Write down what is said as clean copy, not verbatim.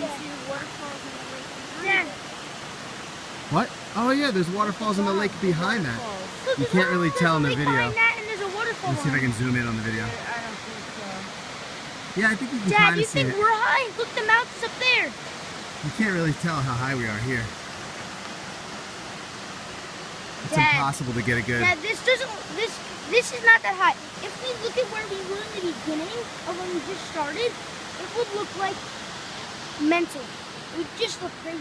you see waterfalls in the lake behind Dad. it. What? Oh yeah, there's waterfalls in the lake behind that. Look, You there's can't a- really there's tell a in the lake video. behind that, and there's a waterfall. Let me see if I can zoom in on the video. I don't think so. Yeah, I think you can Dad, kind you of see think it. we're high? Look, the mountain's up there. You can't really tell how high we are here. It's Dad. impossible to get a good. Dad, this is not that high. If we look at where we were in the beginning of when we just started, it would look like mental. It would just look crazy.